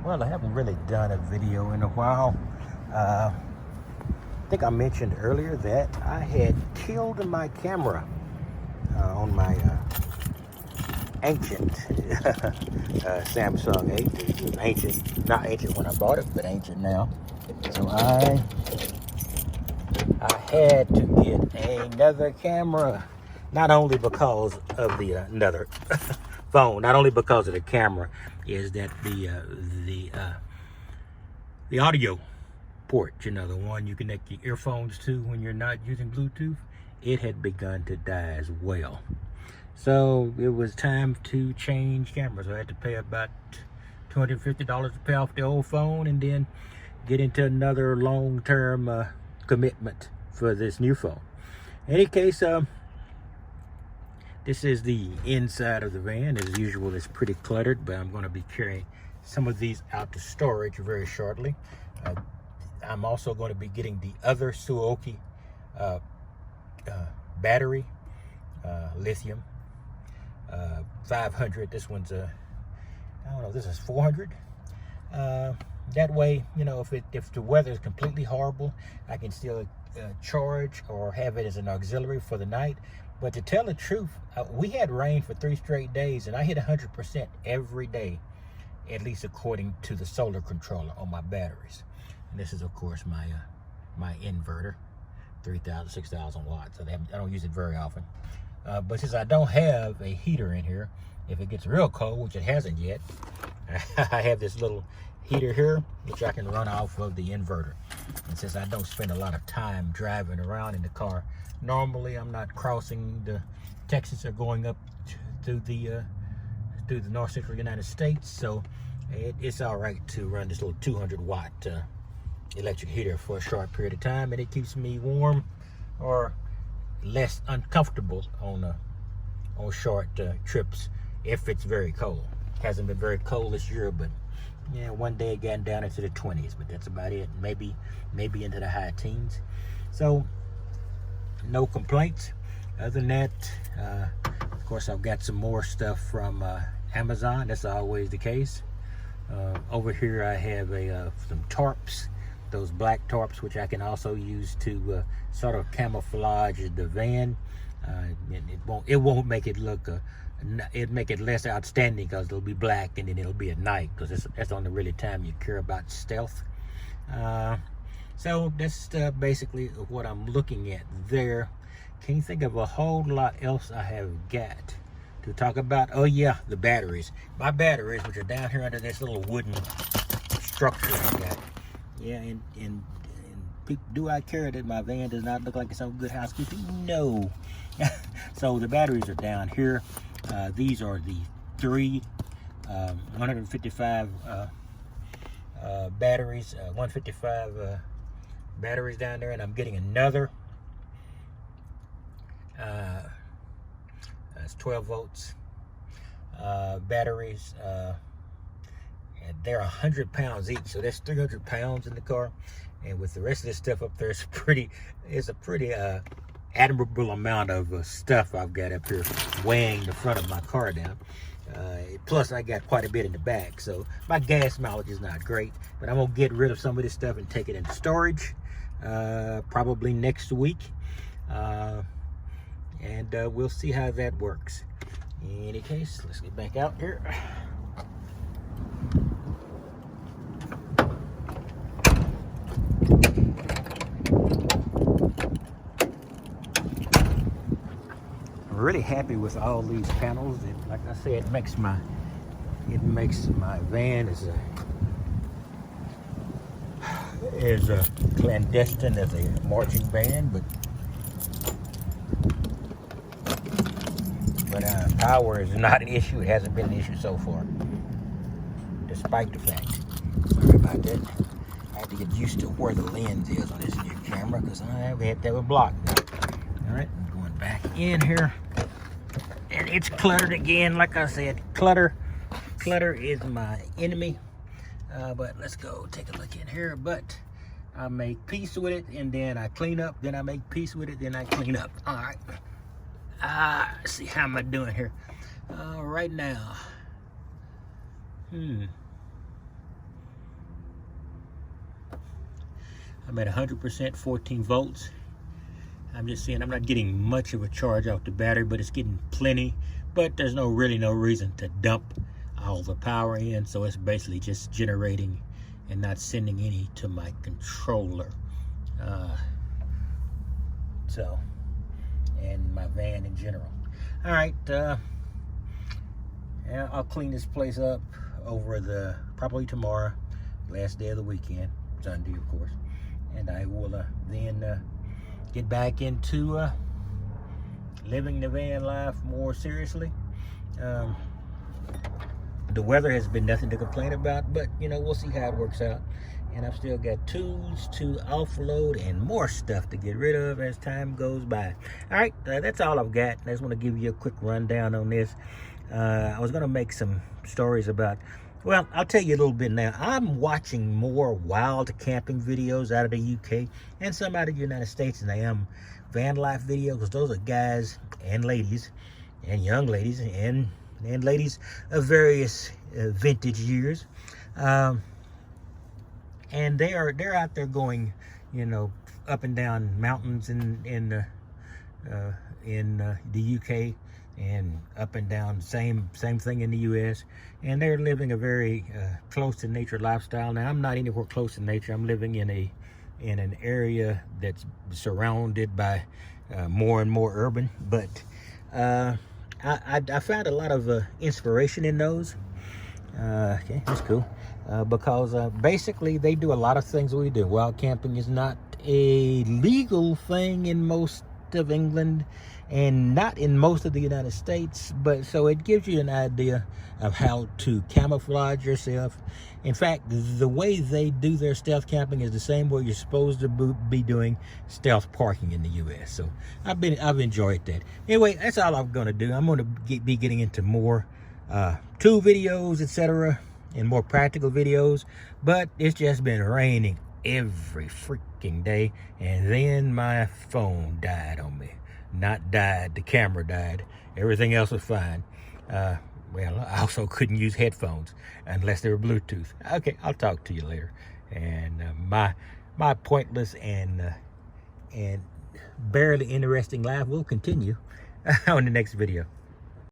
Well, I haven't really done a video in a while. I think I mentioned earlier that I had killed my camera on my ancient Samsung 8. It was ancient, not ancient when I bought it, but ancient now. So I had to get another camera, not only because of the another phone, not only because of the camera, is that the audio port, you know, the one you connect your earphones to when you're not using Bluetooth, it had begun to die as well. So it was time to change cameras. I had to pay about $250 to pay off the old phone and then get into another long-term commitment for this new phone. In any case, this is the inside of the van. As usual, it's pretty cluttered, but I'm going to be carrying some of these out to storage very shortly. I'm also going to be getting the other Suoki battery, lithium, 500. This one's I don't know, this is 400. That way, you know, if the weather is completely horrible, I can still charge or have it as an auxiliary for the night. But to tell the truth, we had rain for 3 straight days, and I hit 100% every day, at least according to the solar controller on my batteries. And this is, of course, my inverter, 6,000 watts. So I don't use it very often. But since I don't have a heater in here, if it gets real cold, which it hasn't yet, I have this little heater here, which I can run off of the inverter. And since I don't spend a lot of time driving around in the car, normally I'm not crossing the Texas or going up through the North Central United States, so it's all right to run this little 200-watt electric heater for a short period of time, and it keeps me warm or less uncomfortable on short trips if it's very cold. Hasn't been very cold this year, but yeah, one day it got down into the 20s, but that's about it. Maybe into the high teens. So no complaints. Other than that, of course, I've got some more stuff from Amazon. That's always the case. Over here I have some tarps, those black tarps, which I can also use to sort of camouflage the van. It won't make it look it'd make it less outstanding because it'll be black and then it'll be at night, because that's the only really time you care about stealth. So that's basically what I'm looking at there. Can't think of a whole lot else I have got to talk about. Oh yeah, the batteries. My batteries, which are down here under this little wooden structure I got. Yeah, and do I care that my van does not look like it's on Good Housekeeping? No. So the batteries are down here. These are the 3 155 batteries, 155 batteries down there, and I'm getting another. That's 12 volts batteries, and they're 100 pounds each, so that's 300 pounds in the car. And with the rest of this stuff up there, it's a pretty admirable amount of stuff I've got up here weighing the front of my car down. Plus I got quite a bit in the back, so my gas mileage is not great, but I'm gonna get rid of some of this stuff and take it into storage probably next week, and we'll see how that works. In any case, let's get back out here. I'm really happy with all these panels. Like I said, it makes my van as clandestine as a marching band, but power is not an issue. It hasn't been an issue so far, despite the fact. Sorry about that. I have to get used to where the lens is on this new camera, because I have had that blocked. All right, I'm going back in here, and it's cluttered again. Like I said, clutter is my enemy. But let's go take a look in here. But I make peace with it, and then I clean up. Then I make peace with it, then I clean up. All right. Let's see, how am I doing here? Right now. I'm at 100%, 14 volts. I'm just saying I'm not getting much of a charge off the battery, but it's getting plenty. But there's really no reason to dump all the power in, so it's basically just generating and not sending any to my controller. And my van in general. All right, yeah, I'll clean this place up over probably tomorrow, last day of the weekend, Sunday of course, and I will then get back into living the van life more seriously. The weather has been nothing to complain about, but you know, we'll see how it works out. And I've still got tools to offload and more stuff to get rid of as time goes by. All right, that's all I've got. I just want to give you a quick rundown on this. I was going to make some stories about, well, I'll tell you a little bit now. I'm watching more wild camping videos out of the UK and some out of the United States than I am van life videos, because those are guys and ladies and young ladies and ladies of various vintage years. And they're out there going, you know, up and down mountains in the UK, and up and down same thing in the US, and they're living a very close to nature lifestyle. Now I'm not anywhere close to nature. I'm living in an area that's surrounded by more and more urban, but I found a lot of inspiration in those. Okay, that's cool. Because basically they do a lot of things we do. Wild camping is not a legal thing in most of England and not in most of the United States, but so it gives you an idea of how to camouflage yourself. In fact, the way they do their stealth camping is the same way you're supposed to be doing stealth parking in the US. So I've enjoyed that. Anyway, that's all I'm going to do. I'm going to be getting into more tool videos, etc., and more practical videos, but it's just been raining every freaking day, and then my phone died on me. Not died, the camera died. Everything else was fine. Well, I also couldn't use headphones unless they were Bluetooth. Okay, I'll talk to you later. And my pointless and barely interesting life will continue on the next video.